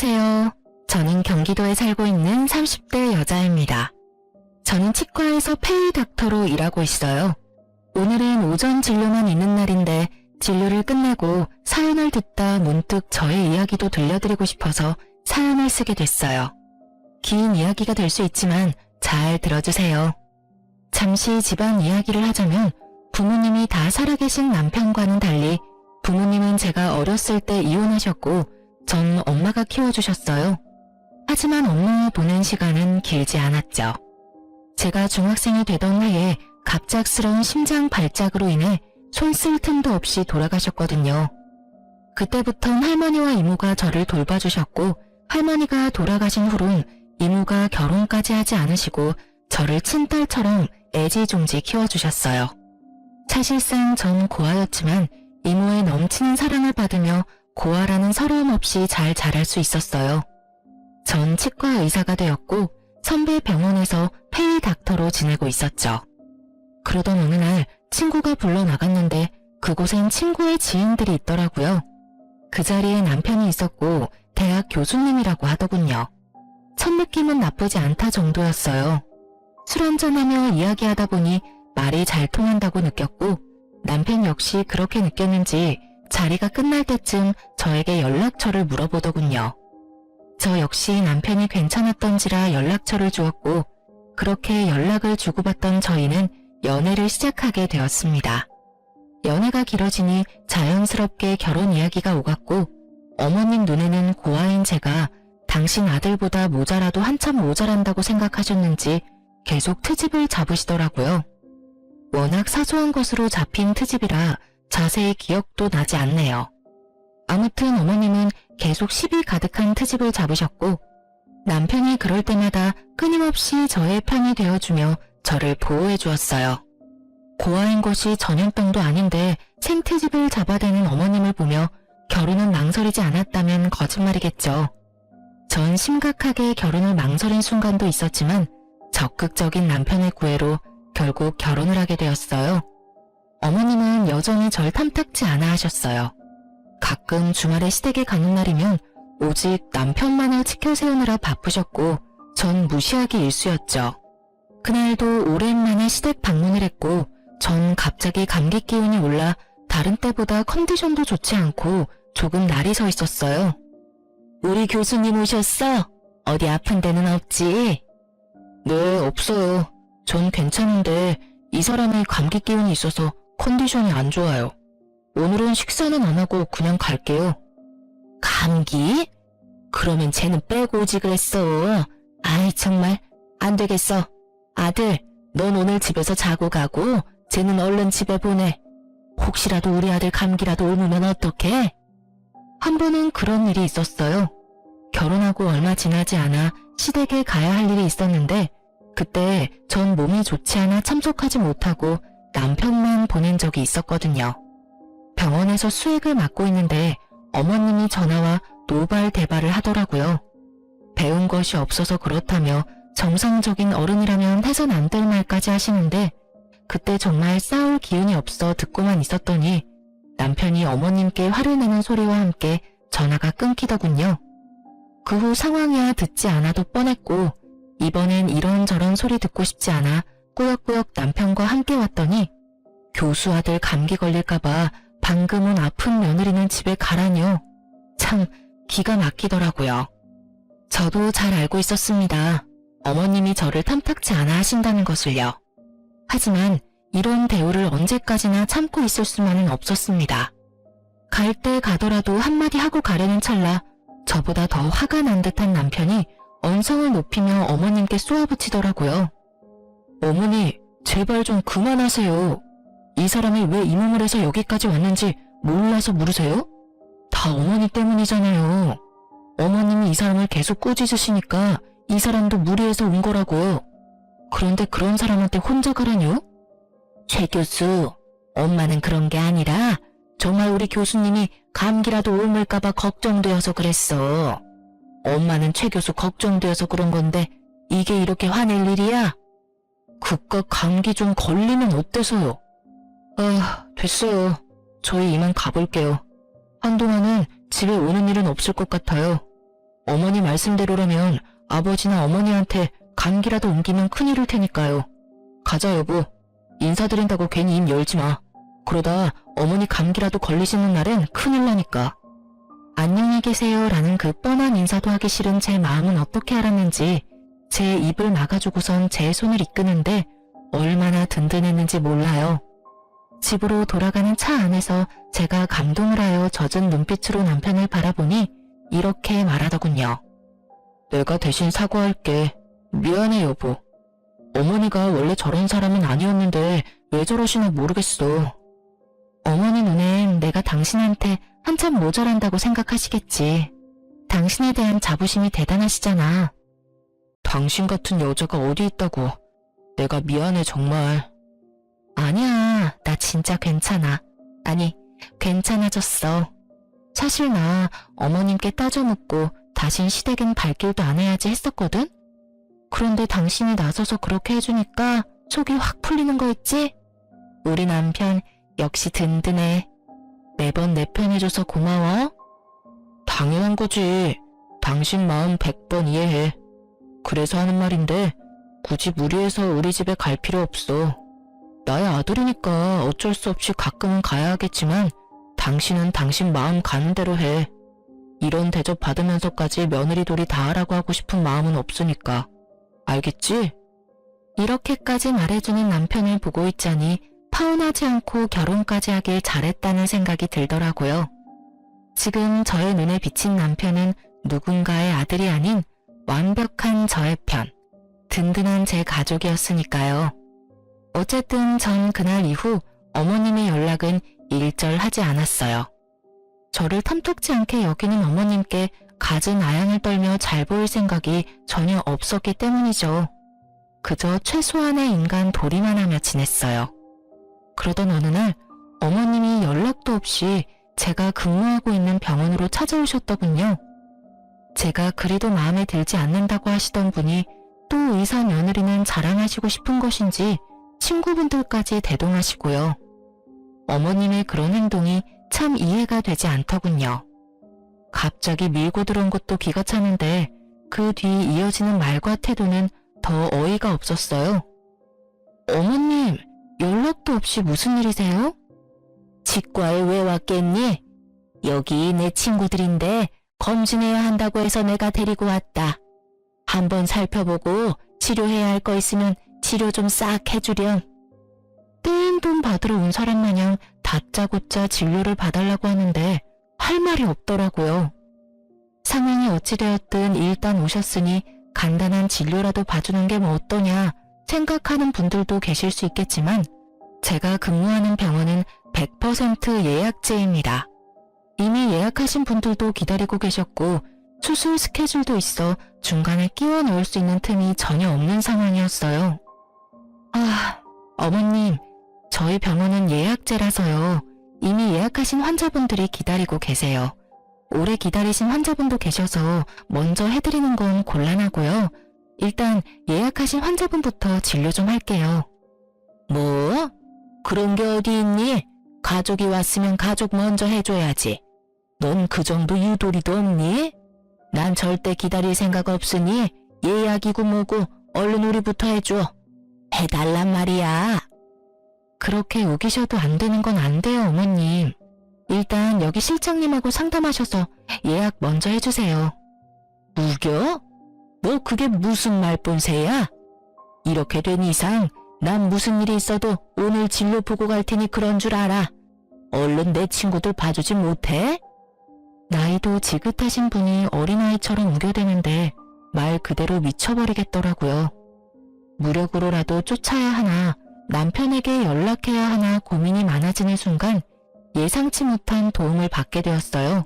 안녕하세요. 저는 경기도에 살고 있는 30대 여자입니다. 저는 치과에서 페이 닥터로 일하고 있어요. 오늘은 오전 진료만 있는 날인데 진료를 끝내고 사연을 듣다 문득 저의 이야기도 들려드리고 싶어서 사연을 쓰게 됐어요. 긴 이야기가 될 수 있지만 잘 들어주세요. 잠시 집안 이야기를 하자면 부모님이 다 살아계신 남편과는 달리 부모님은 제가 어렸을 때 이혼하셨고 전 엄마가 키워주셨어요. 하지만 엄마와 보낸 시간은 길지 않았죠. 제가 중학생이 되던 해에 갑작스러운 심장 발작으로 인해 손 쓸 틈도 없이 돌아가셨거든요. 그때부턴 할머니와 이모가 저를 돌봐주셨고 할머니가 돌아가신 후론 이모가 결혼까지 하지 않으시고 저를 친딸처럼 애지중지 키워주셨어요. 사실상 전 고아였지만 이모의 넘치는 사랑을 받으며 고아라는 서러움 없이 잘 자랄 수 있었어요. 전 치과 의사가 되었고 선배 병원에서 페이 닥터로 지내고 있었죠. 그러던 어느 날 친구가 불러 나갔는데 그곳엔 친구의 지인들이 있더라고요. 그 자리에 남편이 있었고 대학 교수님이라고 하더군요. 첫 느낌은 나쁘지 않다 정도였어요. 술 한잔하며 이야기하다 보니 말이 잘 통한다고 느꼈고 남편 역시 그렇게 느꼈는지 자리가 끝날 때쯤 저에게 연락처를 물어보더군요. 저 역시 남편이 괜찮았던지라 연락처를 주었고 그렇게 연락을 주고받던 저희는 연애를 시작하게 되었습니다. 연애가 길어지니 자연스럽게 결혼 이야기가 오갔고 어머님 눈에는 고아인 제가 당신 아들보다 모자라도 한참 모자란다고 생각하셨는지 계속 트집을 잡으시더라고요. 워낙 사소한 것으로 잡힌 트집이라 자세히 기억도 나지 않네요. 아무튼 어머님은 계속 시비 가득한 트집을 잡으셨고 남편이 그럴 때마다 끊임없이 저의 편이 되어주며 저를 보호해 주었어요. 고아인 것이 전염병도 아닌데 생트집을 잡아대는 어머님을 보며 결혼은 망설이지 않았다면 거짓말이겠죠. 전 심각하게 결혼을 망설인 순간도 있었지만 적극적인 남편의 구애로 결국 결혼을 하게 되었어요. 어머님은 여전히 절 탐탁지 않아 하셨어요. 가끔 주말에 시댁에 가는 날이면 오직 남편만을 지켜세우느라 바쁘셨고 전 무시하기 일쑤였죠. 그날도 오랜만에 시댁 방문을 했고 전 갑자기 감기 기운이 올라 다른 때보다 컨디션도 좋지 않고 조금 날이 서 있었어요. 우리 교수님 오셨어? 어디 아픈 데는 없지? 네, 없어요. 전 괜찮은데 이 사람이 감기 기운이 있어서 컨디션이 안 좋아요. 오늘은 식사는 안 하고 그냥 갈게요. 감기? 그러면 쟤는 빼고 오지 그랬어. 아이 정말 안 되겠어. 아들, 넌 오늘 집에서 자고 가고 쟤는 얼른 집에 보내. 혹시라도 우리 아들 감기라도 옮으면 어떡해? 한 번은 그런 일이 있었어요. 결혼하고 얼마 지나지 않아 시댁에 가야 할 일이 있었는데 그때 전 몸이 좋지 않아 참석하지 못하고 남편만 보낸 적이 있었거든요. 병원에서 수액을 맞고 있는데 어머님이 전화와 노발대발을 하더라고요. 배운 것이 없어서 그렇다며 정상적인 어른이라면 해선 안 될 말까지 하시는데 그때 정말 싸울 기운이 없어 듣고만 있었더니 남편이 어머님께 화를 내는 소리와 함께 전화가 끊기더군요. 그 후 상황이야 듣지 않아도 뻔했고 이번엔 이런저런 소리 듣고 싶지 않아 꾸역꾸역 남편과 함께 왔더니 교수 아들 감기 걸릴까봐 방금 온 아픈 며느리는 집에 가라뇨. 참 기가 막히더라고요. 저도 잘 알고 있었습니다. 어머님이 저를 탐탁지 않아 하신다는 것을요. 하지만 이런 대우를 언제까지나 참고 있을 수만은 없었습니다. 갈 때 가더라도 한마디 하고 가려는 찰나 저보다 더 화가 난 듯한 남편이 언성을 높이며 어머님께 쏘아붙이더라고요. 어머니, 제발 좀 그만하세요. 이 사람이 왜 이 몸을 해서 여기까지 왔는지 몰라서 물으세요? 다 어머니 때문이잖아요. 어머님이 이 사람을 계속 꾸짖으시니까 이 사람도 무리해서 온 거라고요. 그런데 그런 사람한테 혼자 가라뇨? 최 교수, 엄마는 그런 게 아니라 정말 우리 교수님이 감기라도 옮을까봐 걱정되어서 그랬어. 엄마는 최 교수 걱정되어서 그런 건데 이게 이렇게 화낼 일이야? 그깟 감기 좀 걸리면 어때서요? 아, 됐어요. 저희 이만 가볼게요. 한동안은 집에 오는 일은 없을 것 같아요. 어머니 말씀대로라면 아버지나 어머니한테 감기라도 옮기면 큰일일 테니까요. 가자 여보. 인사드린다고 괜히 입 열지 마. 그러다 어머니 감기라도 걸리시는 날엔 큰일 나니까. 안녕히 계세요 라는 그 뻔한 인사도 하기 싫은 제 마음은 어떻게 알았는지 제 입을 막아주고선 제 손을 이끄는데 얼마나 든든했는지 몰라요. 집으로 돌아가는 차 안에서 제가 감동을 하여 젖은 눈빛으로 남편을 바라보니 이렇게 말하더군요. 내가 대신 사과할게. 미안해 여보. 어머니가 원래 저런 사람은 아니었는데 왜 저러시나 모르겠어. 어머니 눈엔 내가 당신한테 한참 모자란다고 생각하시겠지. 당신에 대한 자부심이 대단하시잖아. 당신 같은 여자가 어디 있다고. 내가 미안해 정말. 아니야, 나 진짜 괜찮아. 아니, 괜찮아졌어. 사실 나 어머님께 따져 묻고 다신 시댁은 발길도 안 해야지 했었거든? 그런데 당신이 나서서 그렇게 해주니까 속이 확 풀리는 거 있지? 우리 남편 역시 든든해. 매번 내 편 해줘서 고마워. 당연한 거지. 당신 마음 100번 이해해. 그래서 하는 말인데 굳이 무리해서 우리 집에 갈 필요 없어. 나의 아들이니까 어쩔 수 없이 가끔은 가야 하겠지만 당신은 당신 마음 가는 대로 해. 이런 대접 받으면서까지 며느리 돌이 다 하라고 하고 싶은 마음은 없으니까. 알겠지? 이렇게까지 말해주는 남편을 보고 있자니 파혼하지 않고 결혼까지 하길 잘했다는 생각이 들더라고요. 지금 저의 눈에 비친 남편은 누군가의 아들이 아닌 완벽한 저의 편, 든든한 제 가족이었으니까요. 어쨌든 전 그날 이후 어머님의 연락은 일절하지 않았어요. 저를 탐탁지 않게 여기는 어머님께 갖은 아양을 떨며 잘 보일 생각이 전혀 없었기 때문이죠. 그저 최소한의 인간 도리만 하며 지냈어요. 그러던 어느 날 어머님이 연락도 없이 제가 근무하고 있는 병원으로 찾아오셨더군요. 제가 그리도 마음에 들지 않는다고 하시던 분이 또 의사 며느리는 자랑하시고 싶은 것인지 친구분들까지 대동하시고요. 어머님의 그런 행동이 참 이해가 되지 않더군요. 갑자기 밀고 들어온 것도 기가 차는데 그 뒤 이어지는 말과 태도는 더 어이가 없었어요. 어머님, 연락도 없이 무슨 일이세요? 치과에 왜 왔겠니? 여기 내 친구들인데 검진해야 한다고 해서 내가 데리고 왔다. 한번 살펴보고 치료해야 할 거 있으면 치료 좀 싹 해주렴. 떼인 돈 받으러 온 사람 마냥 다짜고짜 진료를 봐달라고 하는데 할 말이 없더라고요. 상황이 어찌되었든 일단 오셨으니 간단한 진료라도 봐주는 게 뭐 어떠냐 생각하는 분들도 계실 수 있겠지만 제가 근무하는 병원은 100% 예약제입니다. 이미 예약하신 분들도 기다리고 계셨고 수술 스케줄도 있어 중간에 끼워 넣을 수 있는 틈이 전혀 없는 상황이었어요. 어머님, 저희 병원은 예약제라서요. 이미 예약하신 환자분들이 기다리고 계세요. 오래 기다리신 환자분도 계셔서 먼저 해드리는 건 곤란하고요. 일단 예약하신 환자분부터 진료 좀 할게요. 뭐? 그런 게 어디 있니? 가족이 왔으면 가족 먼저 해줘야지. 넌 그 정도 유도리도 없니? 난 절대 기다릴 생각 없으니 예약이고 뭐고 얼른 우리부터 해줘. 해달란 말이야. 그렇게 우기셔도 안 되는 건 안 돼요, 어머님. 일단 여기 실장님하고 상담하셔서 예약 먼저 해주세요. 우겨? 너 그게 무슨 말본새야? 이렇게 된 이상 난 무슨 일이 있어도 오늘 진료 보고 갈 테니 그런 줄 알아. 얼른 내 친구들 봐주지 못해? 나이도 지긋하신 분이 어린아이처럼 우겨대는데 말 그대로 미쳐버리겠더라고요. 무력으로라도 쫓아야 하나 남편에게 연락해야 하나 고민이 많아지는 순간 예상치 못한 도움을 받게 되었어요.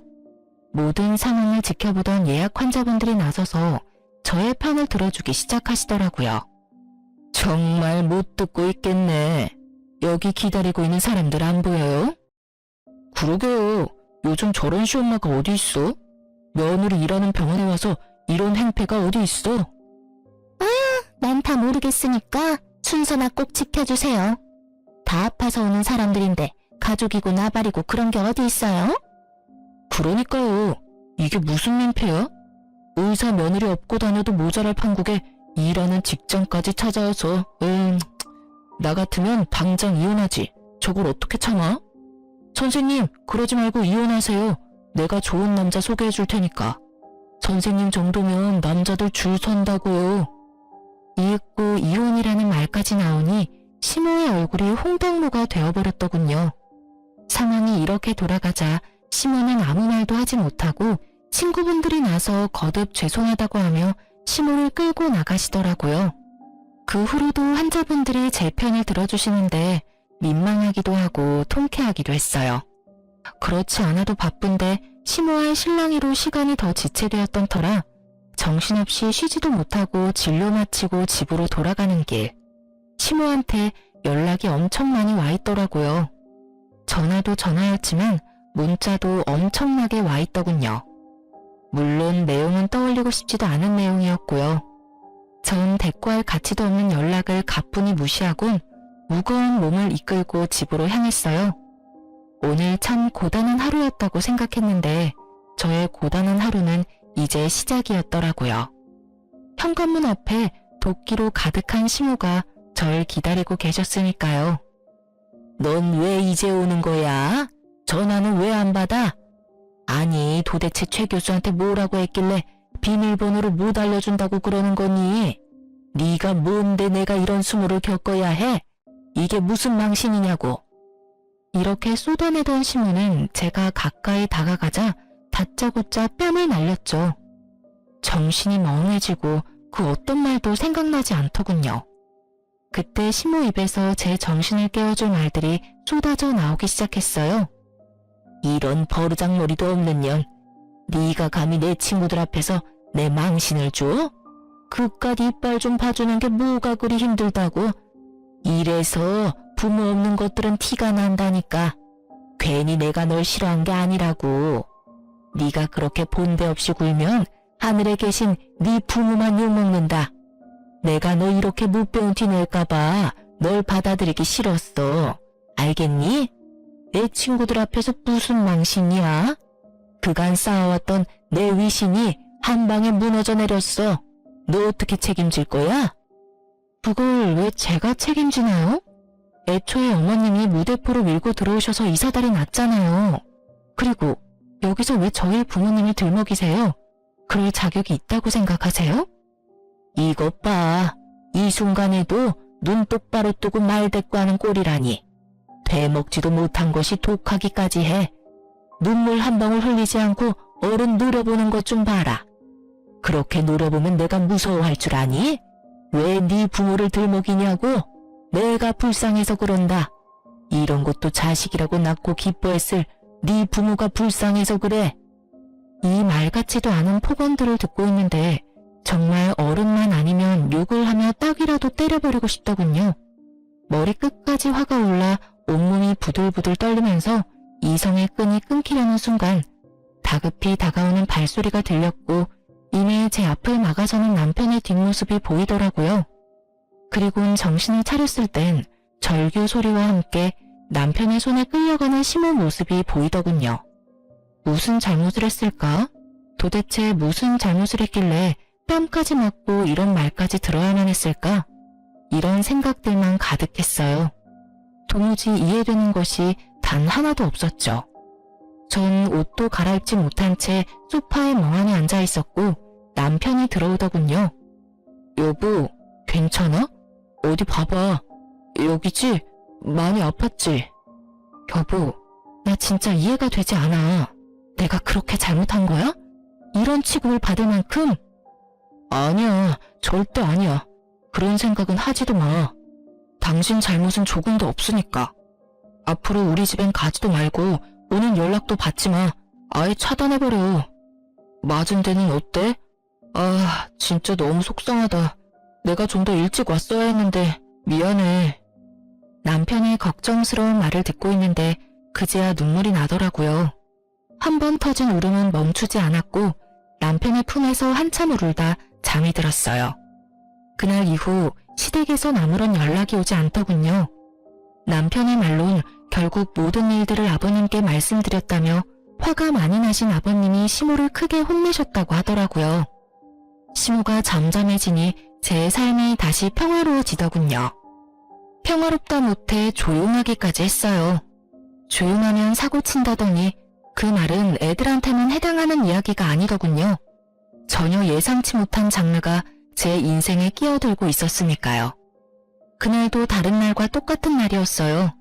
모든 상황을 지켜보던 예약 환자분들이 나서서 저의 편을 들어주기 시작하시더라고요. 정말 못 듣고 있겠네. 여기 기다리고 있는 사람들 안 보여요? 그러게요. 요즘 저런 시엄마가 어디 있어? 며느리 일하는 병원에 와서 이런 행패가 어디 있어? 난 다 모르겠으니까 순서나 꼭 지켜주세요. 다 아파서 오는 사람들인데 가족이고 나발이고 그런 게 어디 있어요? 그러니까요. 이게 무슨 민폐야? 의사 며느리 업고 다녀도 모자랄 판국에 일하는 직장까지 찾아와서 나 같으면 당장 이혼하지. 저걸 어떻게 참아? 선생님, 그러지 말고 이혼하세요. 내가 좋은 남자 소개해 줄 테니까. 선생님 정도면 남자들 줄 선다고요. 이윽고 이혼이라는 말까지 나오니 시모의 얼굴이 홍당무가 되어버렸더군요. 상황이 이렇게 돌아가자 시모는 아무 말도 하지 못하고 친구분들이 나서 거듭 죄송하다고 하며 시모를 끌고 나가시더라고요. 그 후로도 환자분들이 제 편을 들어주시는데 민망하기도 하고 통쾌하기도 했어요. 그렇지 않아도 바쁜데 시모와의 실랑이로 시간이 더 지체되었던 터라 정신없이 쉬지도 못하고 진료 마치고 집으로 돌아가는 길, 시모한테 연락이 엄청 많이 와 있더라고요. 전화도 전화였지만 문자도 엄청나게 와 있더군요. 물론 내용은 떠올리고 싶지도 않은 내용이었고요. 전 대꾸할 가치도 없는 연락을 가뿐히 무시하고 무거운 몸을 이끌고 집으로 향했어요. 오늘 참 고단한 하루였다고 생각했는데 저의 고단한 하루는 이제 시작이었더라고요. 현관문 앞에 도끼로 가득한 시모가 절 기다리고 계셨으니까요. 넌 왜 이제 오는 거야? 전화는 왜 안 받아? 아니, 도대체 최 교수한테 뭐라고 했길래 비밀번호를 못 알려준다고 그러는 거니? 네가 뭔데 내가 이런 수모를 겪어야 해? 이게 무슨 망신이냐고. 이렇게 쏟아내던 시모는 제가 가까이 다가가자 다짜고짜 뺨을 날렸죠. 정신이 멍해지고 그 어떤 말도 생각나지 않더군요. 그때 시모 입에서 제 정신을 깨워줄 말들이 쏟아져 나오기 시작했어요. 이런 버르장머리도 없는 년, 네가 감히 내 친구들 앞에서 내 망신을 줘? 그깟 이빨 좀 봐주는 게 뭐가 그리 힘들다고? 이래서 부모 없는 것들은 티가 난다니까. 괜히 내가 널 싫어한 게 아니라고. 네가 그렇게 본데 없이 굴면 하늘에 계신 네 부모만 욕먹는다. 내가 너 이렇게 못 배운 티 낼까봐 널 받아들이기 싫었어. 알겠니? 내 친구들 앞에서 무슨 망신이야? 그간 쌓아왔던 내 위신이 한 방에 무너져 내렸어. 너 어떻게 책임질 거야? 그걸 왜 제가 책임지나요? 애초에 어머님이 무대포로 밀고 들어오셔서 이 사달이 났잖아요. 그리고 여기서 왜 저희 부모님을 들먹이세요? 그럴 자격이 있다고 생각하세요? 이것 봐. 이 순간에도 눈 똑바로 뜨고 말 대꾸하는 꼴이라니. 되먹지도 못한 것이 독하기까지 해. 눈물 한 방울 흘리지 않고 어른 노려보는 것 좀 봐라. 그렇게 노려보면 내가 무서워할 줄 아니? 왜 네 부모를 들먹이냐고? 내가 불쌍해서 그런다. 이런 것도 자식이라고 낳고 기뻐했을 네 부모가 불쌍해서 그래. 이 말 같지도 않은 폭언들을 듣고 있는데 정말 어른만 아니면 욕을 하며 딱이라도 때려버리고 싶더군요. 머리끝까지 화가 올라 온몸이 부들부들 떨리면서 이성의 끈이 끊기려는 순간 다급히 다가오는 발소리가 들렸고 이내 제 앞을 막아서는 남편의 뒷모습이 보이더라고요. 그리고는 정신을 차렸을 땐 절규 소리와 함께 남편의 손에 끌려가는 시모 모습이 보이더군요. 무슨 잘못을 했을까? 도대체 무슨 잘못을 했길래 뺨까지 맞고 이런 말까지 들어야만 했을까? 이런 생각들만 가득했어요. 도무지 이해되는 것이 단 하나도 없었죠. 전 옷도 갈아입지 못한 채 소파에 멍하니 앉아 있었고 남편이 들어오더군요. 여보, 괜찮아? 어디 봐봐. 여기지? 많이 아팠지? 여보, 나 진짜 이해가 되지 않아. 내가 그렇게 잘못한 거야? 이런 취급을 받을 만큼? 아니야, 절대 아니야. 그런 생각은 하지도 마. 당신 잘못은 조금도 없으니까. 앞으로 우리 집엔 가지도 말고 오는 연락도 받지 마. 아예 차단해버려. 맞은 데는 어때? 아, 진짜 너무 속상하다. 내가 좀 더 일찍 왔어야 했는데 미안해. 남편의 걱정스러운 말을 듣고 있는데 그제야 눈물이 나더라고요. 한 번 터진 울음은 멈추지 않았고 남편의 품에서 한참을 울다 잠이 들었어요. 그날 이후 시댁에선 아무런 연락이 오지 않더군요. 남편의 말론 결국 모든 일들을 아버님께 말씀드렸다며 화가 많이 나신 아버님이 시모를 크게 혼내셨다고 하더라고요. 심호가 잠잠해지니 제 삶이 다시 평화로워지더군요. 평화롭다 못해 조용하기까지 했어요. 조용하면 사고 친다더니 그 말은 애들한테는 해당하는 이야기가 아니더군요. 전혀 예상치 못한 장르가 제 인생에 끼어들고 있었으니까요. 그날도 다른 날과 똑같은 날이었어요.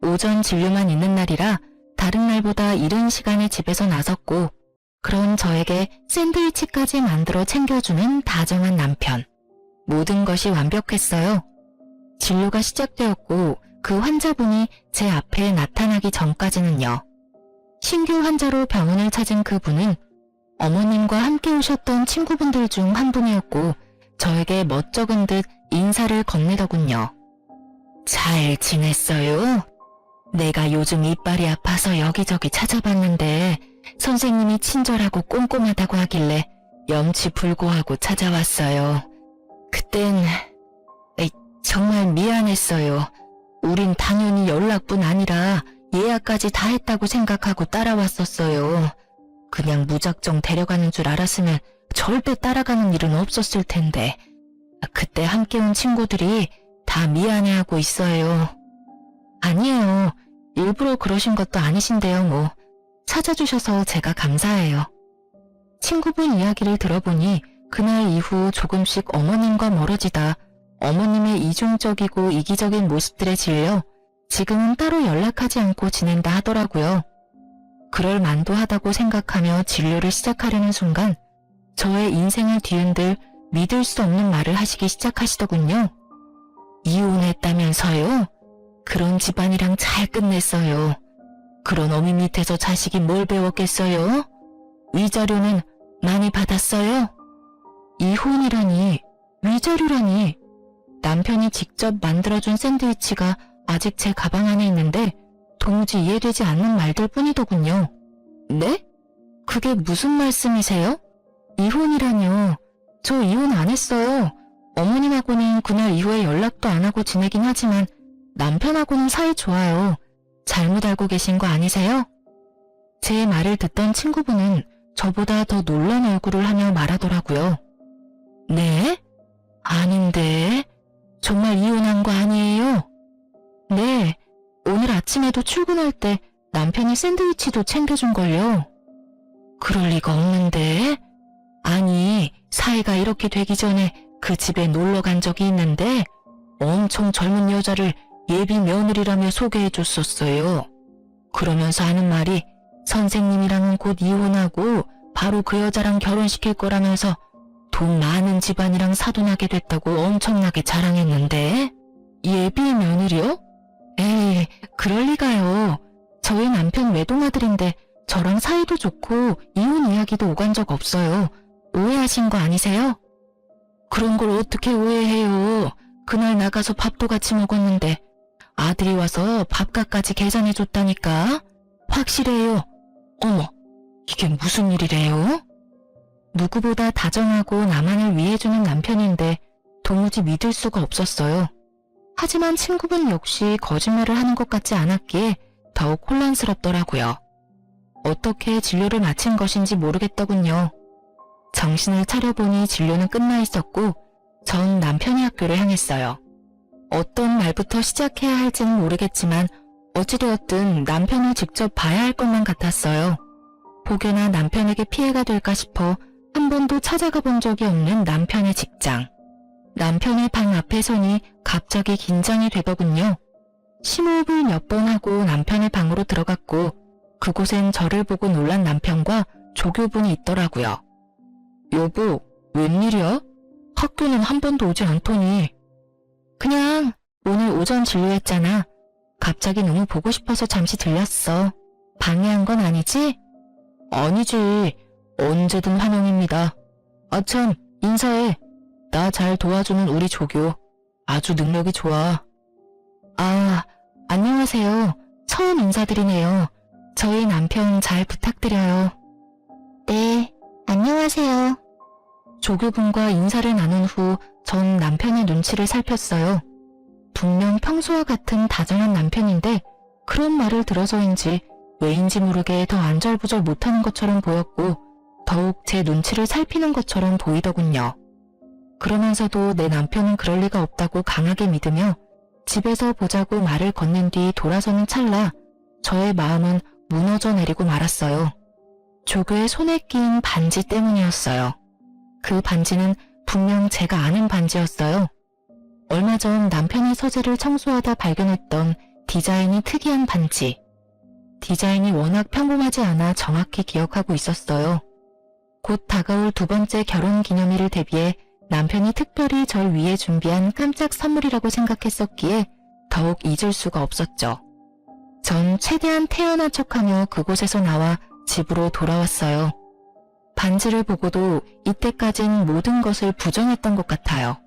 오전 진료만 있는 날이라 다른 날보다 이른 시간에 집에서 나섰고, 그런 저에게 샌드위치까지 만들어 챙겨주는 다정한 남편. 모든 것이 완벽했어요. 진료가 시작되었고 그 환자분이 제 앞에 나타나기 전까지는요. 신규 환자로 병원을 찾은 그분은 어머님과 함께 오셨던 친구분들 중 한 분이었고 저에게 멋쩍은 듯 인사를 건네더군요. 잘 지냈어요? 내가 요즘 이빨이 아파서 여기저기 찾아봤는데 선생님이 친절하고 꼼꼼하다고 하길래 염치불고하고 찾아왔어요. 그땐 정말 미안했어요. 우린 당연히 연락뿐 아니라 예약까지 다 했다고 생각하고 따라왔었어요. 그냥 무작정 데려가는 줄 알았으면 절대 따라가는 일은 없었을 텐데. 그때 함께 온 친구들이 다 미안해하고 있어요. 아니에요. 일부러 그러신 것도 아니신데요, 뭐. 찾아주셔서 제가 감사해요. 친구분 이야기를 들어보니 그날 이후 조금씩 어머님과 멀어지다 어머님의 이중적이고 이기적인 모습들에 질려 지금은 따로 연락하지 않고 지낸다 하더라고요. 그럴 만도 하다고 생각하며 진료를 시작하려는 순간 저의 인생을 뒤흔들 믿을 수 없는 말을 하시기 시작하시더군요. 이혼했다면서요? 그런 집안이랑 잘 끝냈어요. 그런 어미 밑에서 자식이 뭘 배웠겠어요? 위자료는 많이 받았어요? 이혼이라니, 위자료라니. 남편이 직접 만들어준 샌드위치가 아직 제 가방 안에 있는데 도무지 이해되지 않는 말들 뿐이더군요. 네? 그게 무슨 말씀이세요? 이혼이라뇨. 저 이혼 안 했어요. 어머님하고는 그날 이후에 연락도 안 하고 지내긴 하지만 남편하고는 사이 좋아요. 잘못 알고 계신 거 아니세요? 제 말을 듣던 친구분은 저보다 더 놀란 얼굴을 하며 말하더라고요. 네? 아닌데. 정말 이혼한 거 아니에요? 네. 오늘 아침에도 출근할 때 남편이 샌드위치도 챙겨준걸요. 그럴 리가 없는데. 아니, 사이가 이렇게 되기 전에 그 집에 놀러 간 적이 있는데 엄청 젊은 여자를 예비 며느리라며 소개해줬었어요. 그러면서 하는 말이 선생님이랑은 곧 이혼하고 바로 그 여자랑 결혼시킬 거라면서 돈 많은 집안이랑 사돈하게 됐다고 엄청나게 자랑했는데. 예비 며느리요? 에이, 그럴 리가요. 저희 남편 외동아들인데 저랑 사이도 좋고 이혼 이야기도 오간 적 없어요. 오해하신 거 아니세요? 그런 걸 어떻게 오해해요. 그날 나가서 밥도 같이 먹었는데 아들이 와서 밥값까지 계산해줬다니까. 확실해요. 어머, 이게 무슨 일이래요? 누구보다 다정하고 나만을 위해주는 남편인데 도무지 믿을 수가 없었어요. 하지만 친구분 역시 거짓말을 하는 것 같지 않았기에 더욱 혼란스럽더라고요. 어떻게 진료를 마친 것인지 모르겠더군요. 정신을 차려보니 진료는 끝나 있었고 전 남편의 학교를 향했어요. 어떤 말부터 시작해야 할지는 모르겠지만 어찌되었든 남편을 직접 봐야 할 것만 같았어요. 혹여나 남편에게 피해가 될까 싶어 한 번도 찾아가 본 적이 없는 남편의 직장. 남편의 방 앞에 서니 갑자기 긴장이 되더군요. 심호흡을 몇 번 하고 남편의 방으로 들어갔고 그곳엔 저를 보고 놀란 남편과 조교분이 있더라고요. 여보, 웬일이야? 학교는 한 번도 오지 않더니. 그냥 오늘 오전 진료했잖아. 갑자기 너무 보고 싶어서 잠시 들렸어. 방해한 건 아니지? 아니지. 언제든 환영입니다. 아참, 인사해. 나 잘 도와주는 우리 조교. 아주 능력이 좋아. 아, 안녕하세요. 처음 인사드리네요. 저희 남편 잘 부탁드려요. 네, 안녕하세요. 조교분과 인사를 나눈 후 전 남편의 눈치를 살폈어요. 분명 평소와 같은 다정한 남편인데 그런 말을 들어서인지 왜인지 모르게 더 안절부절 못하는 것처럼 보였고 더욱 제 눈치를 살피는 것처럼 보이더군요. 그러면서도 내 남편은 그럴 리가 없다고 강하게 믿으며 집에서 보자고 말을 건넨 뒤 돌아서는 찰나 저의 마음은 무너져 내리고 말았어요. 조교의 손에 끼인 반지 때문이었어요. 그 반지는 분명 제가 아는 반지였어요. 얼마 전 남편의 서재를 청소하다 발견했던 디자인이 특이한 반지. 디자인이 워낙 평범하지 않아 정확히 기억하고 있었어요. 곧 다가올 두 번째 결혼 기념일을 대비해 남편이 특별히 절 위해 준비한 깜짝 선물이라고 생각했었기에 더욱 잊을 수가 없었죠. 전 최대한 태연한 척하며 그곳에서 나와 집으로 돌아왔어요. 반지를 보고도 이때까진 모든 것을 부정했던 것 같아요.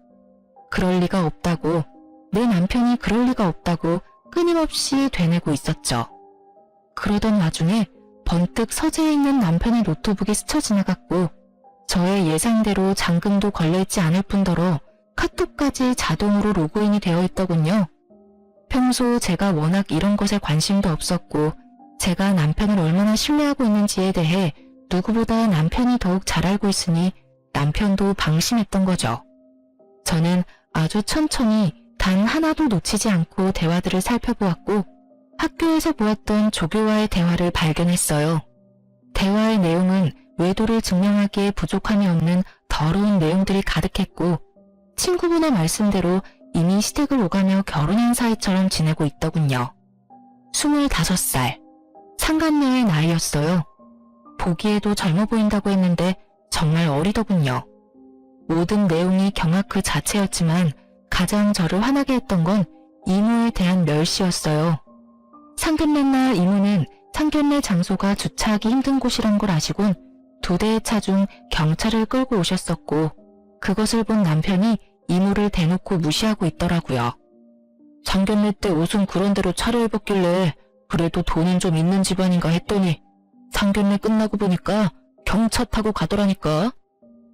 그럴 리가 없다고, 내 남편이 그럴 리가 없다고 끊임없이 되뇌고 있었죠. 그러던 와중에 번뜩 서재에 있는 남편의 노트북이 스쳐 지나갔고 저의 예상대로 잠금도 걸려있지 않을 뿐더러 카톡까지 자동으로 로그인이 되어 있더군요. 평소 제가 워낙 이런 것에 관심도 없었고 제가 남편을 얼마나 신뢰하고 있는지에 대해 누구보다 남편이 더욱 잘 알고 있으니 남편도 방심했던 거죠. 저는 아주 천천히 단 하나도 놓치지 않고 대화들을 살펴보았고 학교에서 보았던 조교와의 대화를 발견했어요. 대화의 내용은 외도를 증명하기에 부족함이 없는 더러운 내용들이 가득했고 친구분의 말씀대로 이미 시댁을 오가며 결혼한 사이처럼 지내고 있더군요. 25살, 상간녀의 나이였어요. 보기에도 젊어 보인다고 했는데 정말 어리더군요. 모든 내용이 경악 그 자체였지만 가장 저를 화나게 했던 건 이모에 대한 멸시였어요. 상견례 날 이모는 상견례 장소가 주차하기 힘든 곳이란 걸 아시곤 2대의 차 중 경찰을 끌고 오셨었고 그것을 본 남편이 이모를 대놓고 무시하고 있더라고요. 상견례 때 옷은 그런 대로 차려입었길래 그래도 돈은 좀 있는 집안인가 했더니 상견례 끝나고 보니까 경차 타고 가더라니까.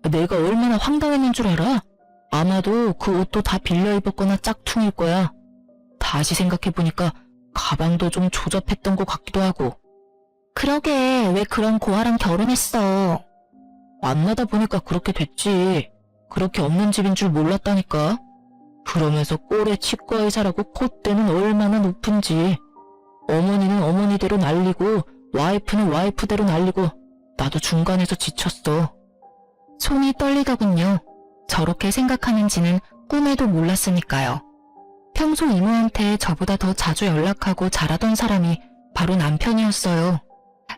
내가 얼마나 황당했는 줄 알아? 아마도 그 옷도 다 빌려 입었거나 짝퉁일 거야. 다시 생각해보니까 가방도 좀 조잡했던 것 같기도 하고. 그러게 왜 그런 고아랑 결혼했어? 만나다 보니까 그렇게 됐지. 그렇게 없는 집인 줄 몰랐다니까. 그러면서 꼴에 치과 의사라고 콧대는 얼마나 높은지. 어머니는 어머니대로 날리고 와이프는 와이프대로 날리고 나도 중간에서 지쳤어. 손이 떨리더군요. 저렇게 생각하는지는 꿈에도 몰랐으니까요. 평소 이모한테 저보다 더 자주 연락하고 잘하던 사람이 바로 남편이었어요.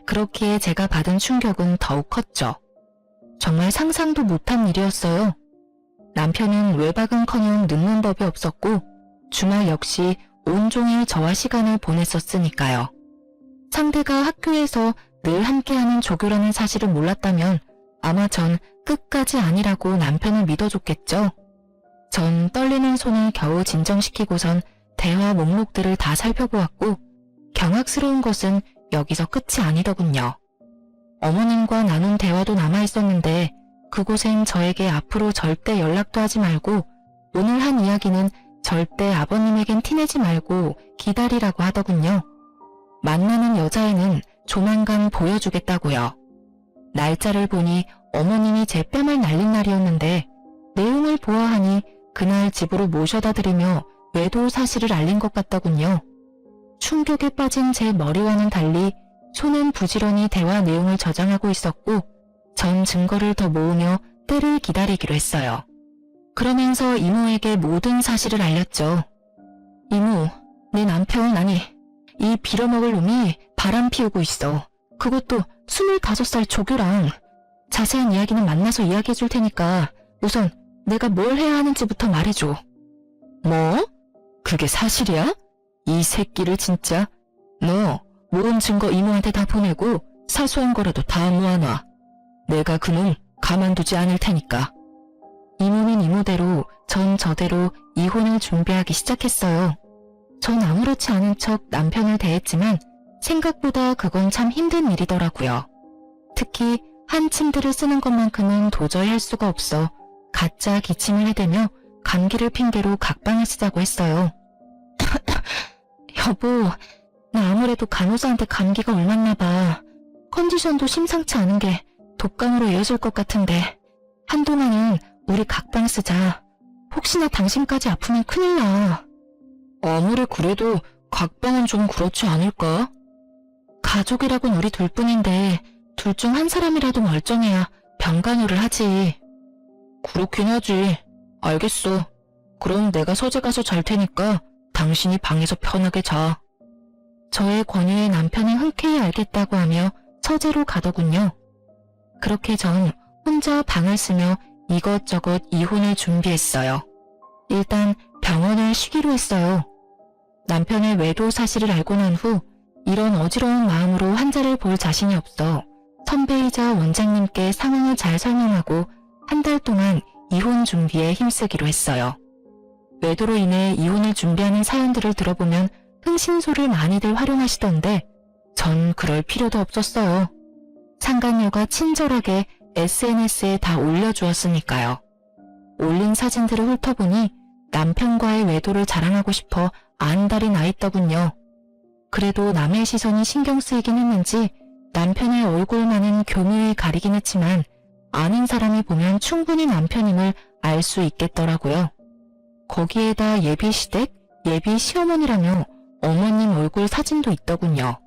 그렇기에 제가 받은 충격은 더욱 컸죠. 정말 상상도 못한 일이었어요. 남편은 외박은커녕 늦는 법이 없었고 주말 역시 온종일 저와 시간을 보냈었으니까요. 상대가 학교에서 늘 함께하는 조교라는 사실을 몰랐다면 아마 전 끝까지 아니라고 남편을 믿어줬겠죠. 전 떨리는 손을 겨우 진정시키고선 대화 목록들을 다 살펴보았고 경악스러운 것은 여기서 끝이 아니더군요. 어머님과 나눈 대화도 남아있었는데 그곳엔 저에게 앞으로 절대 연락도 하지 말고 오늘 한 이야기는 절대 아버님에겐 티내지 말고 기다리라고 하더군요. 만나는 여자애는 조만간 보여주겠다고요. 날짜를 보니 어머님이 제 뺨을 날린 날이었는데 내용을 보아하니 그날 집으로 모셔다 드리며 외도 사실을 알린 것 같더군요. 충격에 빠진 제 머리와는 달리 손은 부지런히 대화 내용을 저장하고 있었고 전 증거를 더 모으며 때를 기다리기로 했어요. 그러면서 이모에게 모든 사실을 알렸죠. 이모, 내 남편 아니 이 빌어먹을 놈이 바람 피우고 있어. 그것도 25살 조교랑. 자세한 이야기는 만나서 이야기해 줄 테니까 우선 내가 뭘 해야 하는지부터 말해줘. 뭐? 그게 사실이야? 이 새끼를 진짜. 너 모은 증거 이모한테 다 보내고 사소한 거라도 다 모아놔. 내가 그놈 가만두지 않을 테니까. 이모는 이모대로 전 저대로 이혼을 준비하기 시작했어요. 전 아무렇지 않은 척 남편을 대했지만 생각보다 그건 참 힘든 일이더라고요. 특히 한 침대를 쓰는 것만큼은 도저히 할 수가 없어 가짜 기침을 해대며 감기를 핑계로 각방을 쓰자고 했어요. 여보, 나 아무래도 간호사한테 감기가 옮았나 봐. 컨디션도 심상치 않은 게 독감으로 이어질 것 같은데 한동안은 우리 각방 쓰자. 혹시나 당신까지 아프면 큰일 나. 아무리 그래도 각방은 좀 그렇지 않을까? 가족이라곤 우리 둘뿐인데 둘 중 한 사람이라도 멀쩡해야 병간호를 하지. 그렇긴 하지. 알겠어. 그럼 내가 서재 가서 잘 테니까 당신이 방에서 편하게 자. 저의 권유에 남편은 흔쾌히 알겠다고 하며 서재로 가더군요. 그렇게 전 혼자 방을 쓰며 이것저것 이혼을 준비했어요. 일단 병원을 쉬기로 했어요. 남편의 외도 사실을 알고 난 후 이런 어지러운 마음으로 환자를 볼 자신이 없어 선배이자 원장님께 상황을 잘 설명하고 한 달 동안 이혼 준비에 힘쓰기로 했어요. 외도로 인해 이혼을 준비하는 사연들을 들어보면 흥신소를 많이들 활용하시던데 전 그럴 필요도 없었어요. 상간녀가 친절하게 SNS에 다 올려주었으니까요. 올린 사진들을 훑어보니 남편과의 외도를 자랑하고 싶어 안달이 나 있더군요. 그래도 남의 시선이 신경 쓰이긴 했는지 남편의 얼굴만은 교묘히 가리긴 했지만 아는 사람이 보면 충분히 남편임을 알 수 있겠더라고요. 거기에다 예비 시댁, 예비 시어머니라며 어머님 얼굴 사진도 있더군요.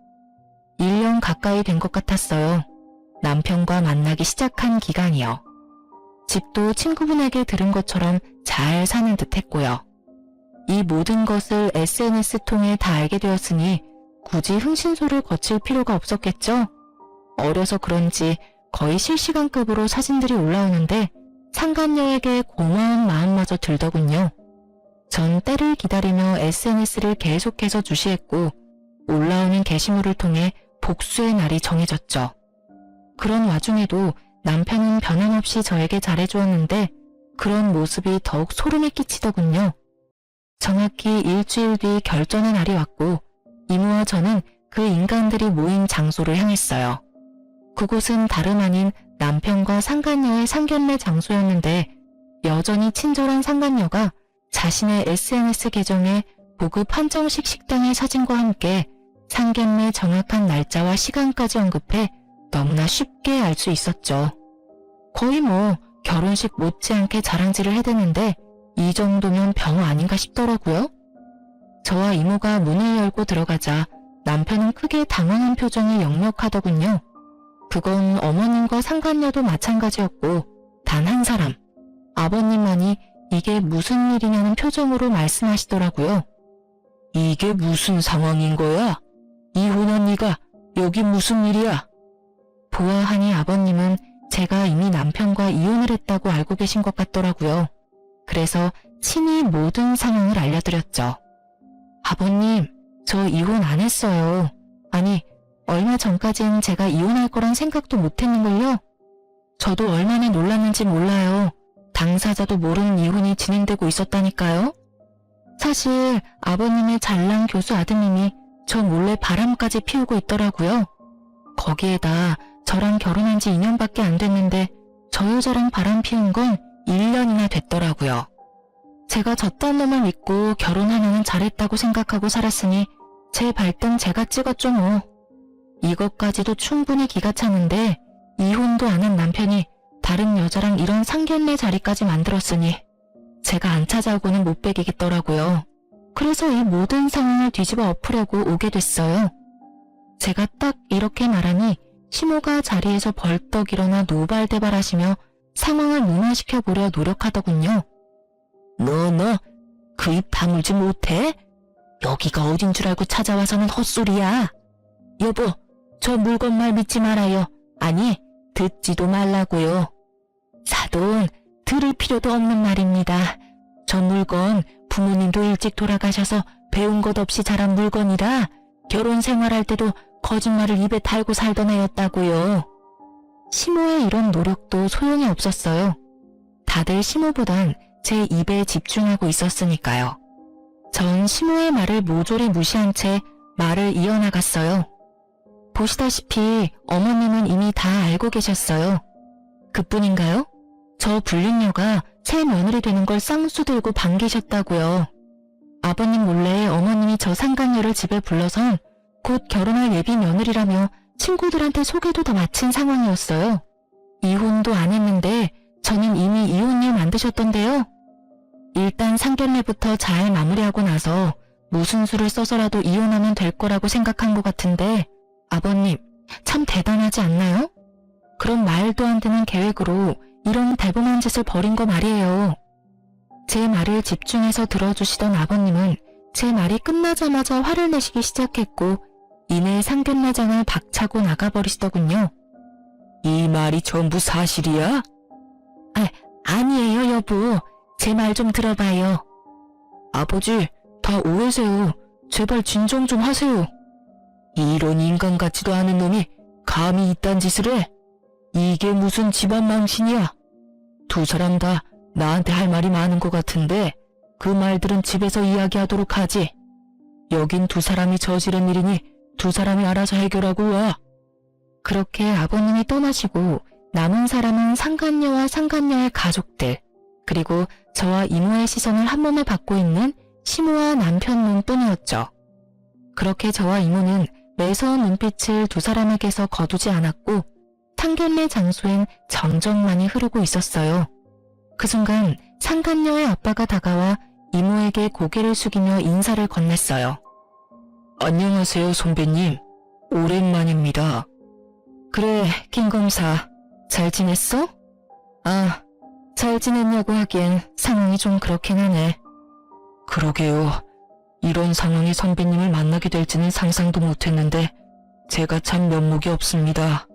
1년 가까이 된 것 같았어요. 남편과 만나기 시작한 기간이요. 집도 친구분에게 들은 것처럼 잘 사는 듯 했고요. 이 모든 것을 SNS 통해 다 알게 되었으니 굳이 흥신소를 거칠 필요가 없었겠죠? 어려서 그런지 거의 실시간급으로 사진들이 올라오는데 상간녀에게 고마운 마음마저 들더군요. 전 때를 기다리며 SNS를 계속해서 주시했고 올라오는 게시물을 통해 복수의 날이 정해졌죠. 그런 와중에도 남편은 변함없이 저에게 잘해주었는데 그런 모습이 더욱 소름이 끼치더군요. 정확히 일주일 뒤 결전의 날이 왔고 이모와 저는 그 인간들이 모인 장소를 향했어요. 그곳은 다름 아닌 남편과 상간녀의 상견례 장소였는데 여전히 친절한 상간녀가 자신의 SNS 계정에 고급 한정식 식당의 사진과 함께 상견례 정확한 날짜와 시간까지 언급해 너무나 쉽게 알 수 있었죠. 거의 결혼식 못지않게 자랑질을 해대는데 이 정도면 병 아닌가 싶더라고요. 저와 이모가 문을 열고 들어가자 남편은 크게 당황한 표정이 역력하더군요. 그건 어머님과 상간녀도 마찬가지였고 단 한 사람, 아버님만이 이게 무슨 일이냐는 표정으로 말씀하시더라고요. 이게 무슨 상황인 거야? 이혼한 네가 여기 무슨 일이야? 보아하니 아버님은 제가 이미 남편과 이혼을 했다고 알고 계신 것 같더라고요. 그래서 친히 모든 상황을 알려드렸죠. 아버님, 저 이혼 안 했어요. 아니, 얼마 전까진 제가 이혼할 거란 생각도 못했는걸요. 저도 얼마나 놀랐는지 몰라요. 당사자도 모르는 이혼이 진행되고 있었다니까요. 사실 아버님의 잘난 교수 아드님이 저 몰래 바람까지 피우고 있더라고요. 거기에다 저랑 결혼한 지 2년밖에 안 됐는데 저 여자랑 바람 피운 건 1년이나 됐더라고요. 제가 저딴 놈을 믿고 결혼하면 잘했다고 생각하고 살았으니 제 발등 제가 찍었죠 뭐. 이것까지도 충분히 기가 차는데 이혼도 안 한 남편이 다른 여자랑 이런 상견례 자리까지 만들었으니 제가 안 찾아오고는 못 베기겠더라고요. 그래서 이 모든 상황을 뒤집어 엎으려고 오게 됐어요. 제가 딱 이렇게 말하니 시모가 자리에서 벌떡 일어나 노발대발하시며 상황을 무마시켜보려 노력하더군요. 너 그 입 다물지 못해? 여기가 어딘 줄 알고 찾아와서는 헛소리야. 여보, 저 물건 말 믿지 말아요. 아니, 듣지도 말라고요. 사돈, 들을 필요도 없는 말입니다. 저 물건 부모님도 일찍 돌아가셔서 배운 것 없이 자란 물건이라 결혼 생활할 때도 거짓말을 입에 달고 살던 애였다고요. 시모의 이런 노력도 소용이 없었어요. 다들 시모보단 제 입에 집중하고 있었으니까요. 전 시모의 말을 모조리 무시한 채 말을 이어나갔어요. 보시다시피 어머님은 이미 다 알고 계셨어요. 그뿐인가요? 저 불륜녀가 새 며느리 되는 걸 쌍수 들고 반기셨다고요. 아버님 몰래 어머님이 저 상간녀를 집에 불러선 곧 결혼할 예비 며느리라며 친구들한테 소개도 다 마친 상황이었어요. 이혼도 안 했는데 저는 이미 이혼율 만드셨던데요. 일단 상견례부터 잘 마무리하고 나서 무슨 수를 써서라도 이혼하면 될 거라고 생각한 것 같은데 아버님 참 대단하지 않나요? 그런 말도 안 되는 계획으로 이런 대범한 짓을 벌인 거 말이에요. 제 말을 집중해서 들어주시던 아버님은 제 말이 끝나자마자 화를 내시기 시작했고 이내 상견례장을 박차고 나가버리시더군요. 이 말이 전부 사실이야? 아니에요 여보. 제 말 좀 들어봐요. 아버지, 다 오해세요. 제발 진정 좀 하세요. 이런 인간 같지도 않은 놈이 감히 이딴 짓을 해? 이게 무슨 집안 망신이야? 두 사람 다 나한테 할 말이 많은 것 같은데 그 말들은 집에서 이야기하도록 하지. 여긴 두 사람이 저지른 일이니 두 사람이 알아서 해결하고 와. 그렇게 아버님이 떠나시고 남은 사람은 상간녀와 상간녀의 가족들 그리고 저와 이모의 시선을 한 몸에 받고 있는 시모와 남편 눈뿐이었죠. 그렇게 저와 이모는 매서운 눈빛을 두 사람에게서 거두지 않았고 상견례 장소엔 정적만이 흐르고 있었어요. 그 순간 상간녀의 아빠가 다가와 이모에게 고개를 숙이며 인사를 건넸어요. 안녕하세요 선배님. 오랜만입니다. 그래 김 검사 잘 지냈어? 잘 지냈냐고 하기엔 상황이 좀 그렇긴 하네. 그러게요. 이런 상황에 선배님을 만나게 될지는 상상도 못했는데 제가 참 면목이 없습니다.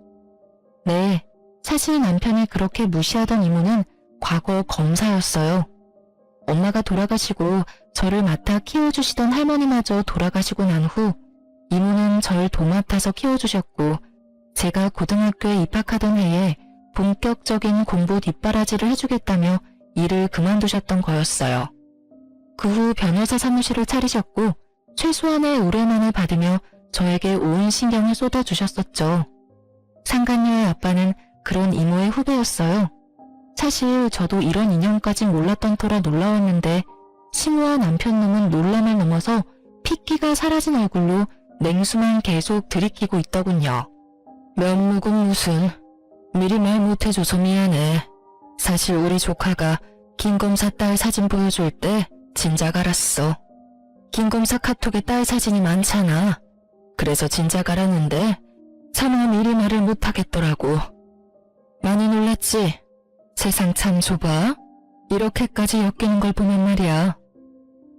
네, 사실 남편이 그렇게 무시하던 이모는 과거 검사였어요. 엄마가 돌아가시고 저를 맡아 키워주시던 할머니마저 돌아가시고 난 후 이모는 절 도맡아서 키워주셨고 제가 고등학교에 입학하던 해에 본격적인 공부 뒷바라지를 해주겠다며 일을 그만두셨던 거였어요. 그 후 변호사 사무실을 차리셨고 최소한의 의뢰만을 받으며 저에게 온 신경을 쏟아주셨었죠. 상간녀의 아빠는 그런 이모의 후배였어요. 사실 저도 이런 인연까진 몰랐던 터라 놀라웠는데 시모와 남편놈은 놀람을 넘어서 핏기가 사라진 얼굴로 냉수만 계속 들이키고 있더군요. 면목은 무슨... 미리 말 못해줘서 미안해. 사실 우리 조카가 김검사 딸 사진 보여줄 때 진작 알았어. 김검사 카톡에 딸 사진이 많잖아. 그래서 진작 알았는데 차마 미리 말을 못하겠더라고. 많이 놀랐지? 세상 참 좁아. 이렇게까지 엮이는 걸 보면 말이야.